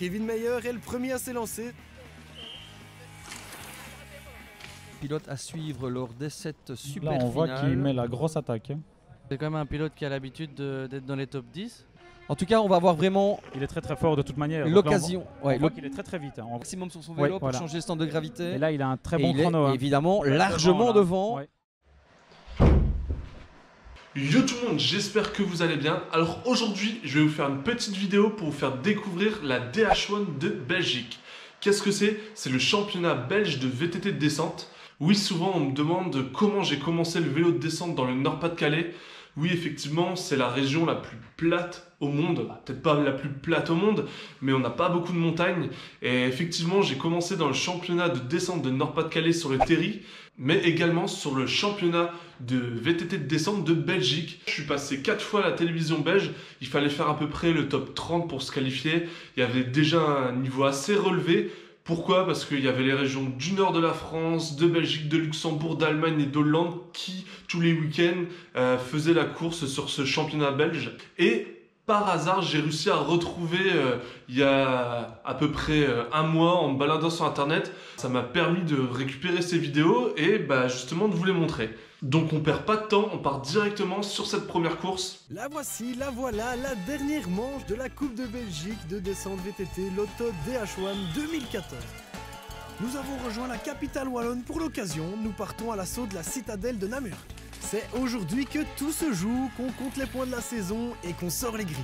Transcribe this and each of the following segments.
Kevin Mayer est le premier à s'élancer. Pilote à suivre lors d'essais super Là, on voit finales. qu'il met la grosse attaque. C'est quand même un pilote qui a l'habitude d'être dans les top 10. En tout cas, on va avoir vraiment Il est très très fort de toute manière. l'occasion. On voit qu'il est très très vite. Hein. Maximum sur son vélo Ouais, pour voilà. changer le centre de gravité. Et là, il a un très Et bon il est chrono. Hein. évidemment largement là. devant. Ouais. Yo tout le monde, j'espère que vous allez bien. Alors aujourd'hui, je vais vous faire une petite vidéo pour vous faire découvrir la DH1 de Belgique. Qu'est-ce que c'est? C'est le championnat belge de VTT de descente. Oui, souvent on me demande comment j'ai commencé le vélo de descente dans le Nord-Pas-de-Calais. Oui, effectivement, c'est la région la plus plate au monde. Peut-être pas la plus plate au monde, mais on n'a pas beaucoup de montagnes. Et effectivement, j'ai commencé dans le championnat de descente de Nord-Pas-de-Calais sur le Terry, mais également sur le championnat de VTT de descente de Belgique. Je suis passé 4 fois à la télévision belge. Il fallait faire à peu près le top 30 pour se qualifier. Il y avait déjà un niveau assez relevé. Pourquoi? Parce qu'il y avait les régions du nord de la France, de Belgique, de Luxembourg, d'Allemagne et d'Hollande qui, tous les week-ends, faisaient la course sur ce championnat belge. Et par hasard, j'ai réussi à retrouver, il y a à peu près un mois, en me baladant sur Internet, ça m'a permis de récupérer ces vidéos et justement de vous les montrer. Donc on perd pas de temps, on part directement sur cette première course. La voici, la voilà, la dernière manche de la Coupe de Belgique de descente VTT Lotto DH1 2014. Nous avons rejoint la capitale wallonne pour l'occasion, nous partons à l'assaut de la citadelle de Namur. C'est aujourd'hui que tout se joue, qu'on compte les points de la saison et qu'on sort les griffes.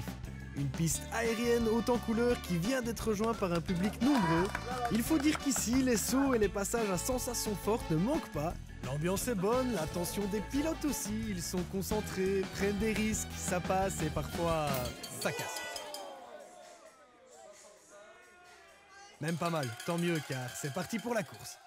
Une piste aérienne haute en couleurs qui vient d'être rejointe par un public nombreux. Il faut dire qu'ici, les sauts et les passages à sensations fortes ne manquent pas. L'ambiance est bonne, l'attention des pilotes aussi, ils sont concentrés, prennent des risques, ça passe et parfois ça casse. Même pas mal, tant mieux car c'est parti pour la course.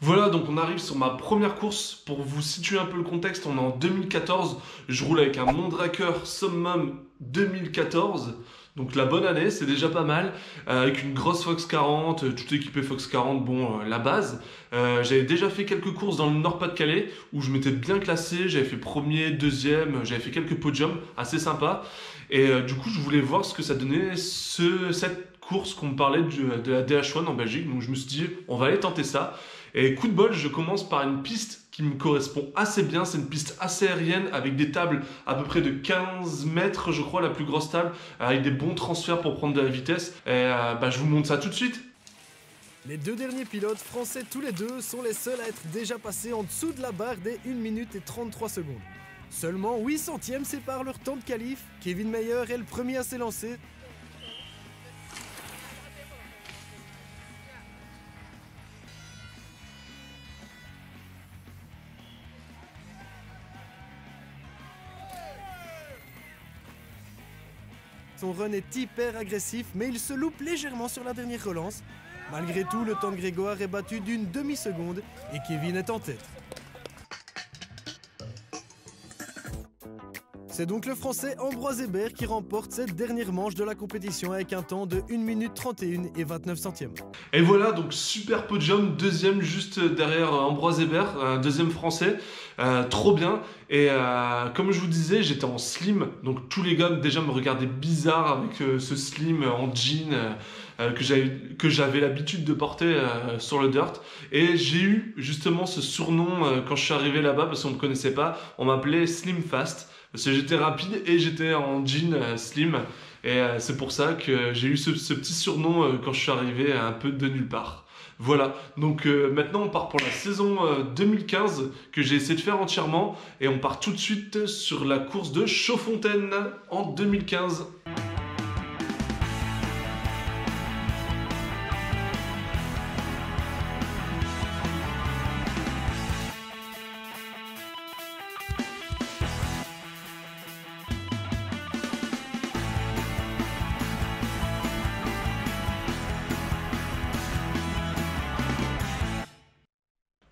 Voilà, donc on arrive sur ma première course. Pour vous situer un peu le contexte, on est en 2014. Je roule avec un Mondraker Summum 2014. Donc la bonne année, c'est déjà pas mal. Avec une grosse Fox 40, tout équipé Fox 40, bon, la base. J'avais déjà fait quelques courses dans le Nord-Pas-de-Calais où je m'étais bien classé. J'avais fait premier, deuxième, j'avais fait quelques podiums assez sympas. Et du coup, je voulais voir ce que ça donnait cette course qu'on me parlait de la DH1 en Belgique. Donc je me suis dit, on va aller tenter ça. Et coup de bol, je commence par une piste qui me correspond assez bien. C'est une piste assez aérienne avec des tables à peu près de 15 mètres, je crois, la plus grosse table, avec des bons transferts pour prendre de la vitesse. Et je vous montre ça tout de suite. Les deux derniers pilotes, français tous les deux, sont les seuls à être déjà passés en dessous de la barre des 1 minute et 33 secondes. Seulement 8 centièmes séparent leur temps de qualif. Kevin Mayer est le premier à s'élancer. Son run est hyper agressif, mais il se loupe légèrement sur la dernière relance. Malgré tout, le temps de Grégoire est battu d'une demi-seconde et Kevin est en tête. C'est donc le français Ambroise Hébert qui remporte cette dernière manche de la compétition avec un temps de 1 minute 31 et 29 centièmes. Et voilà, donc super podium, deuxième juste derrière Ambroise Hébert, deuxième français, trop bien. Et comme je vous disais, j'étais en slim, donc tous les gars déjà me regardaient bizarre avec ce slim en jean que j'avais l'habitude de porter sur le dirt. Et j'ai eu justement ce surnom quand je suis arrivé là-bas, parce qu'on ne me connaissait pas, on m'appelait Slim Fast. Parce que j'étais rapide et j'étais en jean slim. Et c'est pour ça que j'ai eu ce petit surnom quand je suis arrivé un peu de nulle part. Voilà, donc maintenant on part pour la saison 2015 que j'ai essayé de faire entièrement. Et on part tout de suite sur la course de Chaudfontaine en 2015.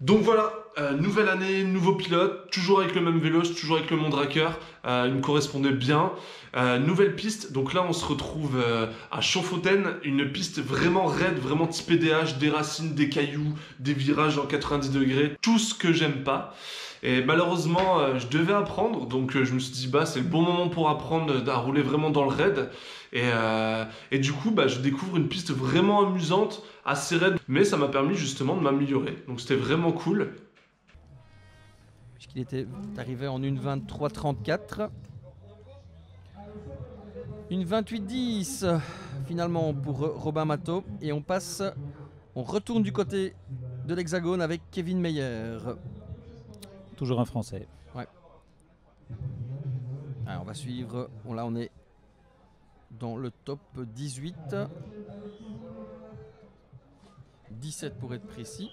Donc voilà, nouvelle année, nouveau pilote, toujours avec le même vélo, toujours avec le Mondraker, il me correspondait bien. Nouvelle piste, donc là on se retrouve à Chaudfontaine, une piste vraiment raide, vraiment typée DH, des racines, des cailloux, des virages en 90 degrés, tout ce que j'aime pas. Et malheureusement, je devais apprendre, donc je me suis dit, c'est le bon moment pour apprendre à rouler vraiment dans le raid. Et du coup, je découvre une piste vraiment amusante, assez raide, mais ça m'a permis justement de m'améliorer. Donc c'était vraiment cool. Puisqu'il était arrivé en 1:23:34. Une 28:10 finalement pour Robin Matteau. Et on retourne du côté de l'Hexagone avec Kevin Meyer. Toujours un Français. Alors, on va suivre. Là, on est dans le top 18. 17 pour être précis.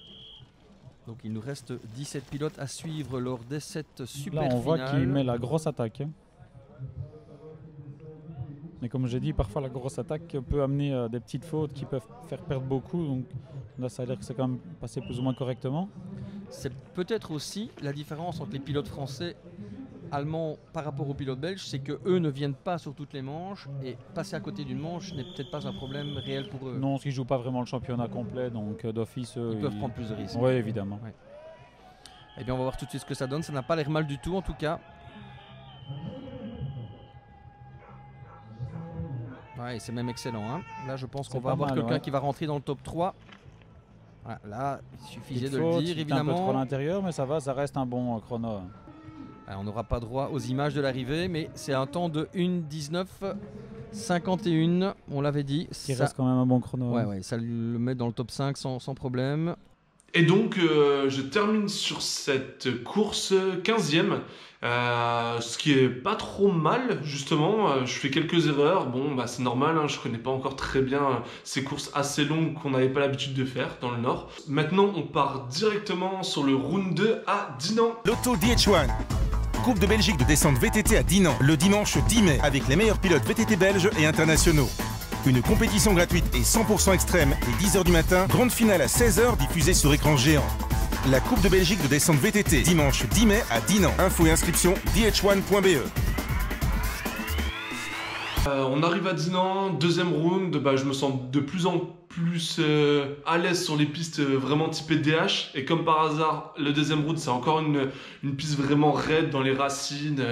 Donc, il nous reste 17 pilotes à suivre lors des 7 super Là, on voit finales. qu'il met la grosse attaque. Mais comme j'ai dit, parfois la grosse attaque peut amener des petites fautes qui peuvent faire perdre beaucoup. Donc là, ça a l'air que c'est quand même passé plus ou moins correctement. C'est peut-être aussi la différence entre les pilotes français, allemands par rapport aux pilotes belges, c'est qu'eux ne viennent pas sur toutes les manches et passer à côté d'une manche n'est peut-être pas un problème réel pour eux. Non, ils ne jouent pas vraiment le championnat complet, donc d'office, Ils peuvent prendre plus de risques. Oui, évidemment. Ouais. Eh bien, on va voir tout de suite ce que ça donne. Ça n'a pas l'air mal du tout, en tout cas. Ouais, c'est même excellent. Hein. Là, je pense qu'on va avoir quelqu'un qui va rentrer dans le top 3. Voilà, là, il suffisait de le dire, évidemment. Un peu trop à l'intérieur, mais ça va, ça reste un bon chrono. Alors, on n'aura pas droit aux images de l'arrivée, mais c'est un temps de 1:19:51. On l'avait dit. Qui reste quand même un bon chrono. Ouais, ça le met dans le top 5 sans problème. Et donc, je termine sur cette course 15e, ce qui est pas trop mal, justement. Je fais quelques erreurs, bon, c'est normal, hein, je connais pas encore très bien ces courses assez longues qu'on n'avait pas l'habitude de faire dans le Nord. Maintenant, on part directement sur le round 2 à Dinan. L'Auto DH1, Coupe de Belgique de descente VTT à Dinan, le dimanche 10 mai, avec les meilleurs pilotes VTT belges et internationaux. Une compétition gratuite et 100% extrême et 10h du matin, grande finale à 16h diffusée sur écran géant. La Coupe de Belgique de descente VTT, dimanche 10 mai à Dinan. Info et inscription dh1.be. On arrive à Dinan, deuxième round, je me sens de plus en plus à l'aise sur les pistes vraiment typées DH. Et comme par hasard, le deuxième round, c'est encore une piste vraiment raide dans les racines,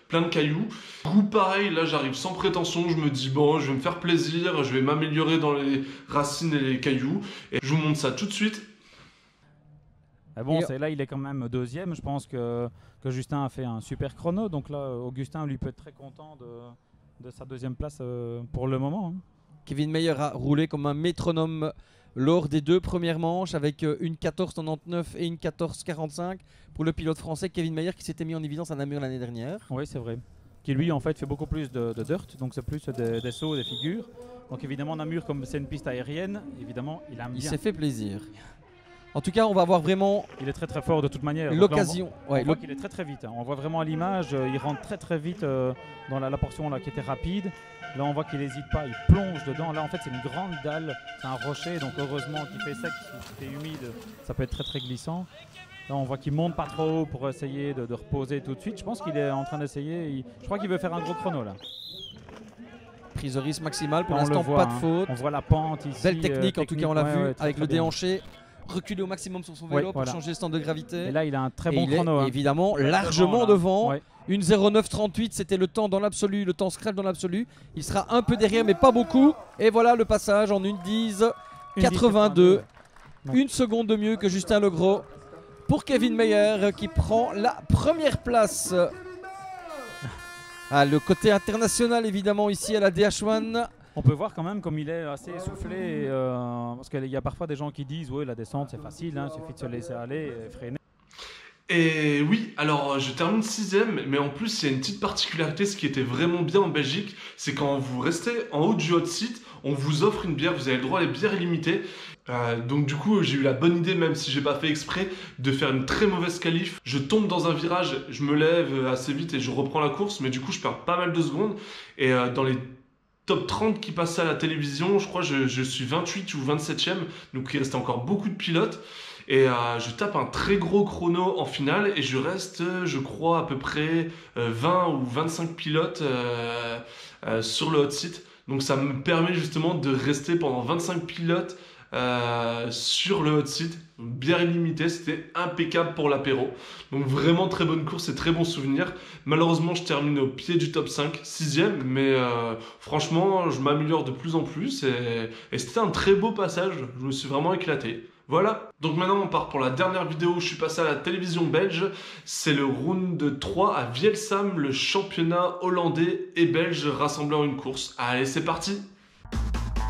plein de cailloux. Du coup, pareil, là j'arrive sans prétention, je me dis bon, je vais me faire plaisir, je vais m'améliorer dans les racines et les cailloux. Et je vous montre ça tout de suite. Bon, là, il est quand même deuxième. Je pense que Justin a fait un super chrono. Donc là, Augustin, lui, peut être très content de sa deuxième place pour le moment. Hein. Kevin Meyer a roulé comme un métronome lors des 2 premières manches avec une 14:99 et une 14:45 pour le pilote français Kevin Meyer qui s'était mis en évidence à Namur l'année dernière. Oui, c'est vrai. Qui lui, en fait, fait beaucoup plus de dirt. Donc c'est plus des sauts, des figures. Donc évidemment, Namur, comme c'est une piste aérienne, évidemment, il aime bien. Il s'est fait plaisir. En tout cas, on va voir vraiment. Il est très très fort de toute manière. L'occasion. On voit qu'il est très très vite. Hein. On voit vraiment à l'image, il rentre très très vite dans la portion là qui était rapide. Là, on voit qu'il n'hésite pas, il plonge dedans. Là, en fait, c'est une grande dalle, c'est un rocher. Donc heureusement qu'il fait sec, si c'était humide, ça peut être très très glissant. Là, on voit qu'il monte pas trop haut pour essayer de reposer tout de suite. Je pense qu'il est en train d'essayer. Je crois qu'il veut faire un gros chrono là. Prise de risque maximale. Pour là, l'instant, pas de faute. On voit la pente ici. Belle technique, en tout cas, on l'a vu très, avec très le bien. déhanché. Reculer au maximum sur son vélo pour changer le stand de gravité. Et là, il a un très bon il chrono. Est, évidemment, largement devant. Une 09:38, c'était le temps dans l'absolu, le temps scratch dans l'absolu. Il sera un peu derrière, mais pas beaucoup. Et voilà le passage en 1:10:82. Une seconde de mieux que Justin Legros pour Kevin Meyer qui prend la première place. Le côté international, évidemment, ici à la DH1. On peut voir quand même comme il est assez essoufflé, parce qu'il y a parfois des gens qui disent oui, la descente c'est facile, il suffit de se laisser aller et freiner. Et oui, alors je termine 6ème, mais en plus il y a une petite particularité, ce qui était vraiment bien en Belgique, c'est quand vous restez en haut du hot seat, on vous offre une bière, vous avez le droit à les bières illimitées. Donc du coup j'ai eu la bonne idée, même si j'ai pas fait exprès, de faire une très mauvaise qualif. Je tombe dans un virage, je me lève assez vite et je reprends la course, mais du coup je perds pas mal de secondes. Et dans les top 30 qui passaient à la télévision, je crois je suis 28 ou 27ème, donc il restait encore beaucoup de pilotes. Et je tape un très gros chrono en finale et je reste, je crois, à peu près 20 ou 25 pilotes sur le hot seat. Donc ça me permet justement de rester pendant 25 pilotes sur le hot seat, bien illimité, c'était impeccable pour l'apéro. Donc vraiment très bonne course et très bon souvenir. Malheureusement je termine au pied du top 5, 6ème, mais franchement je m'améliore de plus en plus et c'était un très beau passage, je me suis vraiment éclaté. Voilà, donc maintenant on part pour la dernière vidéo où je suis passé à la télévision belge. C'est le round 3 à Vielsam, le championnat hollandais et belge rassemblé en une course. Allez, c'est parti!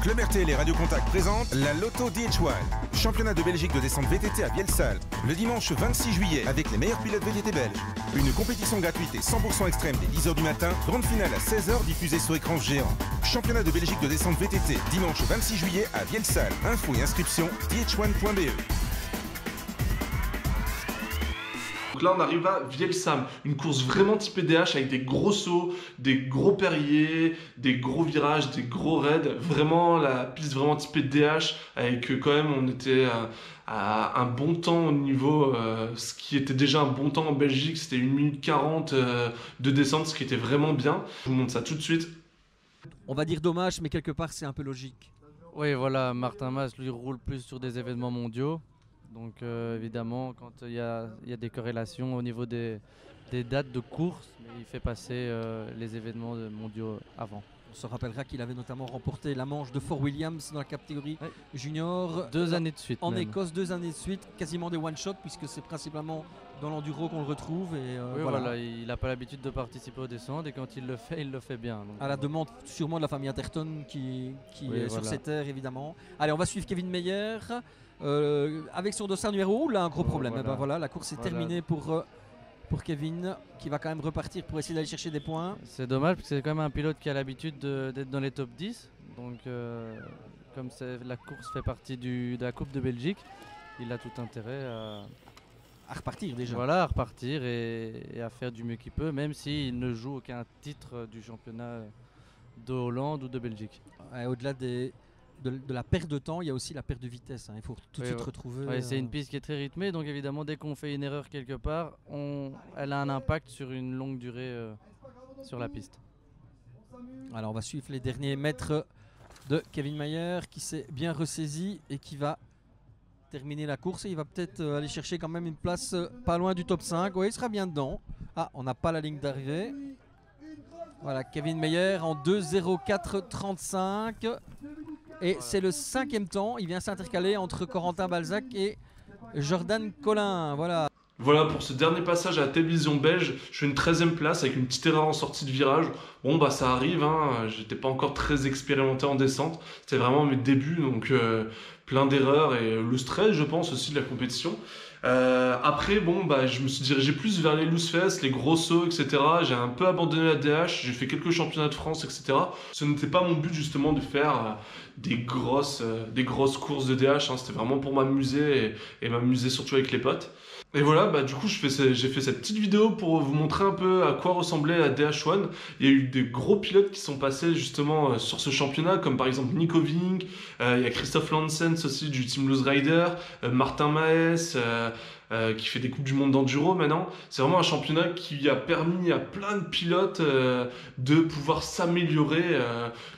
Club RTL et Radio Contact présentent la Lotto DH1, championnat de Belgique de descente VTT à Vielsal, le dimanche 26 juillet avec les meilleurs pilotes VTT belges. Une compétition gratuite et 100% extrême dès 10h du matin, grande finale à 16h diffusée sur écran géant. Championnat de Belgique de descente VTT, dimanche 26 juillet à Vielsal. Infos et inscriptions dh1.be. Donc là on arrive à Vielsam, une course vraiment typée DH avec des gros sauts, des gros perriers, des gros virages, des gros raids. Vraiment la piste vraiment typée DH avec quand même on était à un bon temps au niveau, ce qui était déjà un bon temps en Belgique, c'était 1 minute 40 de descente, ce qui était vraiment bien. Je vous montre ça tout de suite. On va dire dommage, mais quelque part c'est un peu logique. Oui, voilà, Martin Mas lui roule plus sur des événements mondiaux. Donc évidemment, quand il y a des corrélations au niveau des dates de course, il fait passer les événements mondiaux avant. On se rappellera qu'il avait notamment remporté la manche de Fort Williams dans la catégorie junior. 2 années de suite. En Écosse, 2 années de suite, quasiment des one-shots, puisque c'est principalement dans l'enduro qu'on le retrouve. Et oui, voilà, il n'a pas l'habitude de participer aux descentes et quand il le fait bien. Donc. À la demande sûrement de la famille Atherton qui est sur ses terres, évidemment. Allez, on va suivre Kevin Meyer. Avec son dossard numéro, là un gros problème. Voilà. Et ben voilà, la course est terminée pour Kevin, qui va quand même repartir pour essayer d'aller chercher des points. C'est dommage parce que c'est quand même un pilote qui a l'habitude d'être dans les top 10. Donc comme la course fait partie de la Coupe de Belgique, il a tout intérêt à repartir déjà. Voilà, à repartir et à faire du mieux qu'il peut, même s'il ne joue aucun titre du championnat de Hollande ou de Belgique. Au-delà de la perte de temps, il y a aussi la perte de vitesse. Il faut tout de suite retrouver. C'est une piste qui est très rythmée, donc évidemment, dès qu'on fait une erreur quelque part, elle a un impact sur une longue durée sur la piste. Alors, on va suivre les derniers mètres de Kevin Meyer qui s'est bien ressaisi et qui va terminer la course. Et il va peut-être aller chercher quand même une place pas loin du top 5. Oui, il sera bien dedans. Ah, on n'a pas la ligne d'arrivée. Voilà, Kevin Meyer en 2:04:35. Et c'est le 5e temps, il vient s'intercaler entre Corentin Balzac et Jordan Collin. Voilà. Voilà pour ce dernier passage à la télévision belge, je fais une 13e place avec une petite erreur en sortie de virage. Bon bah ça arrive, hein. J'étais pas encore très expérimenté en descente, c'était vraiment mes débuts, donc plein d'erreurs et le stress je pense aussi de la compétition. Après bon bah je me suis dirigé plus vers les loose fesses, les gros sauts etc. J'ai un peu abandonné la DH, j'ai fait quelques championnats de France etc. Ce n'était pas mon but justement de faire des grosses courses de DH, hein. C'était vraiment pour m'amuser et m'amuser surtout avec les potes. Et voilà, bah du coup j'ai fait cette petite vidéo pour vous montrer un peu à quoi ressemblait la DH1. Il y a eu des gros pilotes qui sont passés justement sur ce championnat, comme par exemple Nico Vink, il y a Christophe Lansens aussi du Team Loose Rider, Martin Maes, qui fait des Coupes du Monde d'enduro maintenant. C'est vraiment un championnat qui a permis à plein de pilotes de pouvoir s'améliorer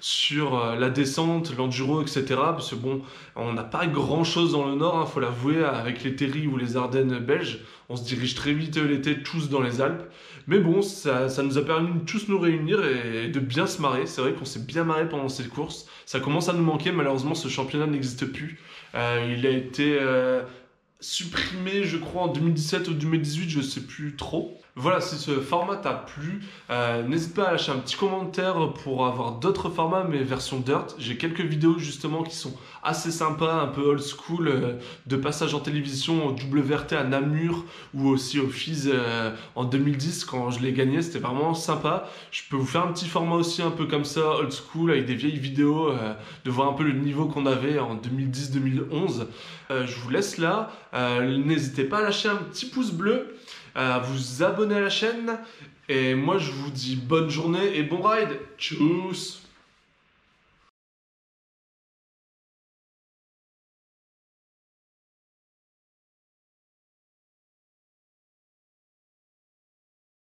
sur la descente, l'enduro, etc. Parce que bon, on n'a pas grand chose dans le nord, hein, faut l'avouer, avec les Terry ou les Ardennes belges. On se dirige très vite l'été tous dans les Alpes. Mais bon, ça nous a permis de tous nous réunir et de bien se marrer. C'est vrai qu'on s'est bien marré pendant cette course. Ça commence à nous manquer, malheureusement ce championnat n'existe plus. Il a été supprimé je crois en 2017 ou 2018, je sais plus trop. Voilà, si ce format t'a plu, n'hésite pas à lâcher un petit commentaire pour avoir d'autres formats mais version dirt. J'ai quelques vidéos justement qui sont assez sympas, un peu old school, de passage en télévision au WRT à Namur ou aussi au FIS en 2010 quand je l'ai gagné, c'était vraiment sympa. Je peux vous faire un petit format aussi un peu comme ça, old school, avec des vieilles vidéos, de voir un peu le niveau qu'on avait en 2010-2011. Je vous laisse là, n'hésitez pas à lâcher un petit pouce bleu, à vous abonner à la chaîne et moi je vous dis bonne journée et bon ride. Tchuss.